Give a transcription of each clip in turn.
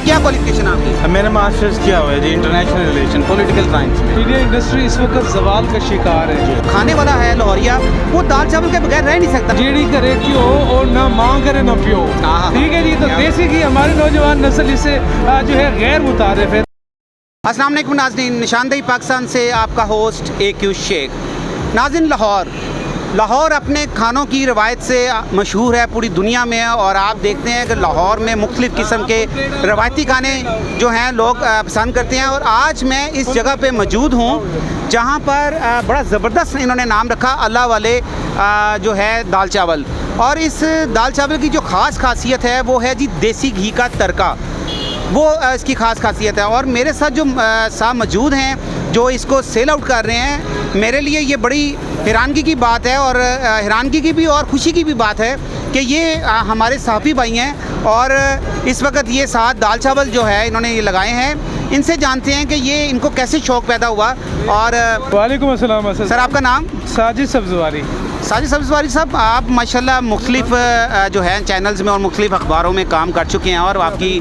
क्या क्वालिफिकेशन आपकी? मैंने मास्टर्स किया हुआ है जी इंटरनेशनल रिलेशन पॉलिटिकल साइंस में। मीडिया इंडस्ट्री इस वक्त जवाल का शिकार है। खाने वाला है लाहौरिया, वो दाल चावल के बगैर रह नहीं सकता। जेडी करे क्यों और ना माँ करे ना पियो। हाँ। ठीक है जी, तो देसी घी हमारे नौजवान नस्ल इसे जो है गैर मुतारिफ है। अस्सलाम वालेकुम नाज़रीन, निशानदेही पाकिस्तान से आपका होस्ट AQ शेख। नाज़रीन, लाहौर अपने खानों की रवायत से मशहूर है पूरी दुनिया में, और आप देखते हैं कि लाहौर में मुख्तलिफ़ किस्म के रवायती खाने जो हैं लोग पसंद करते हैं। और आज मैं इस जगह पे मौजूद हूँ जहाँ पर बड़ा ज़बरदस्त इन्होंने नाम रखा अल्लाह वाले जो है दाल चावल। और इस दाल चावल की जो ख़ास खासियत है वो है जी देसी घी का तड़का, वो इसकी ख़ास खासियत है। और मेरे साथ जो साहब मौजूद हैं जो इसको सेल आउट कर रहे हैं, मेरे लिए ये बड़ी हैरानगी की बात है, और हैरानगी की भी और खुशी की भी बात है कि ये हमारे साफ़ी भाई हैं। और इस वक्त ये साथ दाल चावल जो है इन्होंने ये लगाए हैं। इनसे जानते हैं कि ये इनको कैसे शौक़ पैदा हुआ। और वालेकुम अस्सलाम सर, आपका नाम? साजिद सब्जवारी। साजिद सब्जवारी साहब, आप माशाल्लाह मुख्तलिफ जो है चैनल्स में और मुख्तलिफ अखबारों में काम कर चुके हैं, और आपकी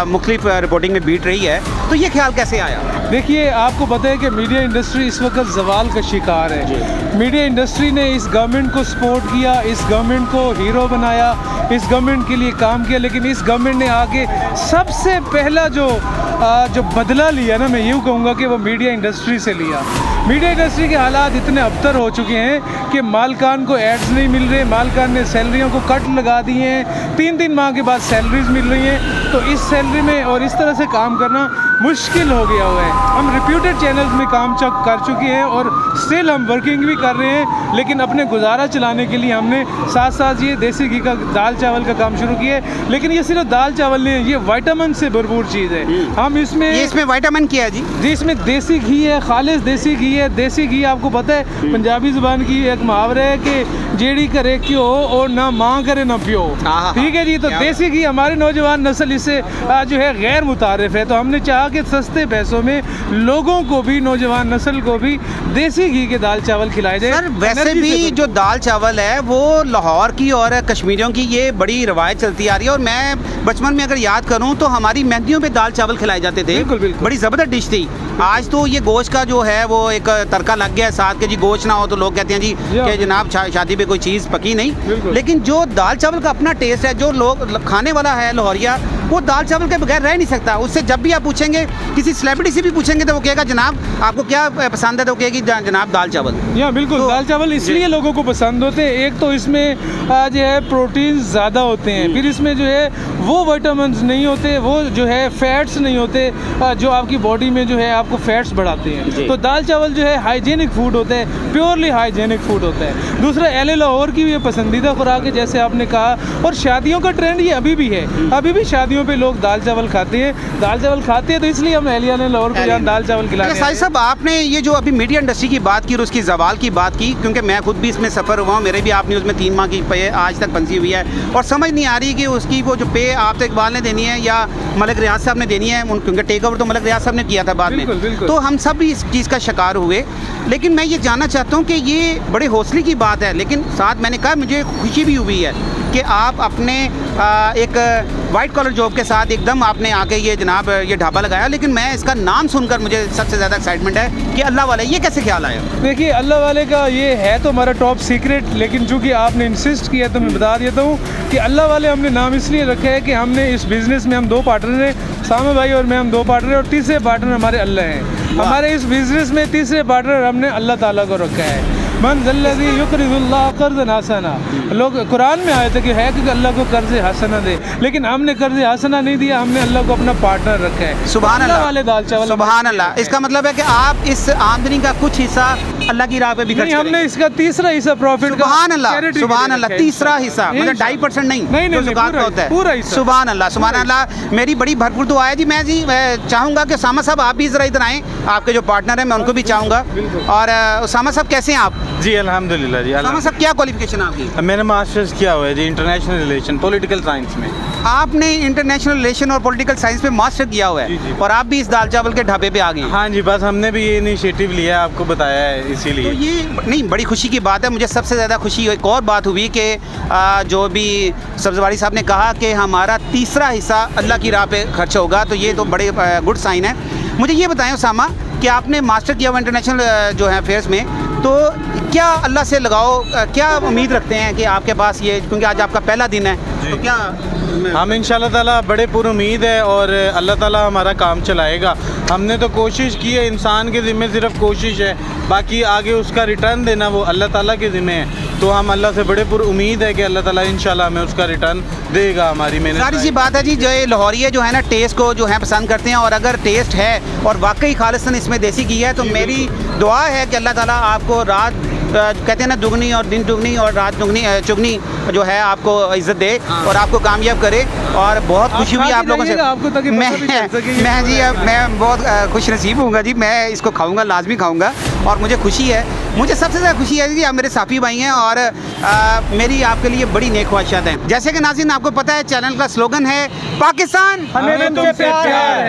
मुख्तलिफ रिपोर्टिंग में बीट रही है, तो ये ख्याल कैसे आया? देखिए, आपको पता है कि मीडिया इंडस्ट्री इस वक्त जवाल का शिकार है। मीडिया इंडस्ट्री ने इस गवर्नमेंट को सपोर्ट किया, इस गवर्नमेंट को हीरो बनाया, इस गवर्नमेंट के लिए काम किया, लेकिन इस गवर्नमेंट ने आगे सबसे पहला जो बदला लिया ना, मैं यूँ कहूँगा कि वो मीडिया इंडस्ट्री से लिया। मीडिया इंडस्ट्री के हालात इतने अबतर हो चुके हैं कि मालकान को एड्स नहीं मिल रहे, मालकान ने सैलरियों को कट लगा दिए हैं, 3-3 माह के बाद सैलरीज मिल रही हैं। तो इस सैलरी में और इस तरह से काम करना मुश्किल हो गया हुआ है। हम रिप्यूटेड चैनल्स में काम कर चुके हैं और स्टिल हम वर्किंग भी कर रहे हैं, लेकिन अपने गुजारा चलाने के लिए हमने साथ साथ ये देसी घी का दाल चावल का काम शुरू किया है। लेकिन ये सिर्फ दाल चावल नहीं है, ये विटामिन से भरपूर चीज़ है। हम इसमें विटामिन क्या है जी? इसमें देसी घी है, खालिस देसी घी है। देसी घी आपको पता है पंजाबी जुबान की एक मुहावरा है कि जेडी करे क्यों और ना माँ करे ना पियो। ठीक है जी, तो देसी घी हमारे नौजवान नस्ल इससे जो है गैर मुतारिफ है। तो हमने चाहा कि सस्ते पैसों में लोगों को भी, नौजवान नस्ल को भी देसी घी के दाल चावल खिलाए जाए। सर, वैसे भी जो दाल चावल है वो लाहौर की और कश्मीरियों की ये बड़ी रवायत चलती आ रही है। और मैं बचपन में अगर याद करूं तो हमारी मेहंदियों पे दाल चावल खिलाए जाते थे। बिल्कुल, बिल्कुल। बड़ी ज़बरदस्त डिश थी। आज तो ये गोश्त का जो है वो एक तड़का लग गया है साथ के जी, गोश्त ना हो तो लोग कहते हैं जी कि जनाब शादी पे कोई चीज़ पकी नहीं। लेकिन जो दाल चावल का अपना टेस्ट है, जो लोग खाने वाला है लाहौरिया, वो दाल चावल के बगैर रह नहीं सकता। उससे जब भी आप पूछेंगे, किसी सेलिब्रिटी से भी पूछेंगे तो वो कहेगा जनाब आपको क्या पसंद है, तो कहेगी जनाब दाल चावल। या बिल्कुल, तो दाल चावल इसलिए लोगों को पसंद होते हैं, एक तो इसमें जो है प्रोटीन ज़्यादा होते हैं, फिर इसमें जो है वो विटामिन नहीं होते, वो जो है फैट्स नहीं होते जो आपकी बॉडी में जो है आपको फैट्स बढ़ाते हैं। तो दाल चावल जो है हाइजेनिक फूड होता है, प्योरली हाइजेनिक फूड होता है। दूसरा, एले लाहौर की ये पसंदीदा खुराक है जैसे आपने कहा, और शादियों का ट्रेंड ये अभी भी है। अभी भी शादियों पे लोग दाल चावल खाते हैं, तो इसलिए हम एहलिया ने लाहौर को दाल चावल खिलाते हैं। साहब, आपने ये जो अभी मीडिया इंडस्ट्री की बात की और उसकी जवाल की बात की, क्योंकि मैं खुद भी इसमें सफ़र हुआ हूँ, मेरे भी आप न्यूज़ में 3 माह की पे आज तक फंसी हुई है, और समझ नहीं आ रही कि उसकी वो जो पे आप तो इकबाल ने देनी है या मलिक रियाज साहब ने देनी है, क्योंकि टेक ओवर तो मलिक रियाज साहब ने किया था बाद में। तो हम सब भी इस चीज़ का शिकार हुए। लेकिन मैं ये जानना चाहता हूँ कि ये बड़े हौसले की बात है, लेकिन साथ मैंने कहा मुझे खुशी भी हुई है कि आप अपने एक वाइट कॉलर जॉब के साथ एकदम आपने आके ये जनाब ये ढाबा लगाया। लेकिन मैं इसका नाम सुनकर मुझे सबसे ज़्यादा एक्साइटमेंट है कि अल्लाह वाले, ये कैसे ख्याल आया? देखिए, अल्लाह वाले का ये है तो हमारा टॉप सीक्रेट, लेकिन चूँकि आपने इंसिस्ट किया तो मैं बता देता हूँ कि अल्लाह वाले हमने नाम इसलिए रखा है कि हमने इस बिज़नेस में हम 2 पार्टनर हैं, सामे भाई और मैं, हम 2 पार्टनर हैं, और तीसरे पार्टनर हमारे अल्लाह हैं। हमारे इस बिज़नेस में तीसरे पार्टनर हमने अल्लाह ताला को रखा है। मन ज़ल्लज़ी युक़रिज़ुल्लाह क़र्ज़न हसना, लोग कुरान में आए थे कि है कि अल्लाह को कर्ज़ हसना दे, लेकिन हमने कर्ज़ हसना नहीं दिया, हमने अल्लाह को अपना पार्टनर रखा है। सुभान अल्लाह वाले दाल चावल। सुभान अल्लाह। इसका मतलब है कि आप इस आमदनी का कुछ हिस्सा अल्लाह की राह पे भी खर्च करेंगे। हमने इसका तीसरा हिस्सा प्रॉफिट का, सुभान अल्लाह, सुभान अल्लाह, तीसरा हिस्सा मतलब 2.5% नहीं, ज़कात होता है, पूरा हिस्सा। सुभान अल्लाह, सुभान अल्लाह। मेरी बड़ी भरपूर दुआ है जी। मैं चाहूँगा कि उसामा साहब आप भी ज़रा इधर आएँ, आपके जो पार्टनर हैं मैं उनको भी चाहूँगा। और उसामा साहब कैसे हैं आप? जी अल्हम्दुलिल्लाह जी उसामा साहब क्या क्वालिफिकेशन आपकी? मैंने मास्टर्स किया हुआ है जी इंटरनेशनल रिलेशन पॉलिटिकल साइंस में। आपने इंटरनेशनल रिलेशन और पॉलिटिकल साइंस में मास्टर किया हुआ जी, है जी। और आप भी इस दाल चावल के ढाबे पे आ गए हैं। हाँ जी, बस हमने भी ये इनिशिएटिव लिया है, आपको बताया है तो इसीलिए। ये नहीं, बड़ी खुशी की बात है। मुझे सबसे ज़्यादा खुशी एक और बात हुई कि जो भी सब्जवारी साहब ने कहा कि हमारा तीसरा हिस्सा अल्लाह की राह पे खर्च होगा, तो ये तो बड़े गुड साइन है। मुझे ये बताएं उसामा कि आपने मास्टर किया हुआ इंटरनेशनल जो है अफेयर्स में, तो क्या अल्लाह से लगाओ, क्या उम्मीद रखते हैं कि आपके पास ये, क्योंकि आज आपका पहला दिन है, तो क्या हम इंशाल्लाह ताला बड़े पुर उम्मीद है और अल्लाह ताला हमारा काम चलाएगा। हमने तो कोशिश की है, इंसान के ज़िम्मे सिर्फ कोशिश है, बाकी आगे उसका रिटर्न देना वो अल्लाह ताला के ज़िम्मे है। तो हम अल्लाह से बड़े पुर उम्मीद है कि अल्लाह ताला इंशाल्लाह हमें उसका रिटर्न देगा हमारी मेहनत। सारी सी बात है जी, जो ये लाहौरिया जो है ना टेस्ट को जो है पसंद करते हैं, और अगर टेस्ट है और वाकई खालिसन इसमें देसी घी है, तो मेरी दुआ है कि अल्लाह ताला आपको रात कहते हैं ना दुगनी और दिन दुगनी और रात दुगनी चुगनी जो है आपको इज्जत दे और आपको कामयाब करे। और बहुत खुशी हुई आप लोगों से। आपको ताकि मैं पता भी चल सके ये मैं जी मैं बहुत खुश नसीब हूँगा जी, मैं इसको खाऊंगा, लाजमी खाऊंगा और मुझे खुशी है। मुझे सबसे ज़्यादा खुशी है कि आप मेरे साथी भाई हैं और मेरी आपके लिए बड़ी नेक ख्वाहिशात हैं। जैसे कि नाज़रीन आपको पता है, चैनल का स्लोगन है पाकिस्तान हमें तुमसे प्यार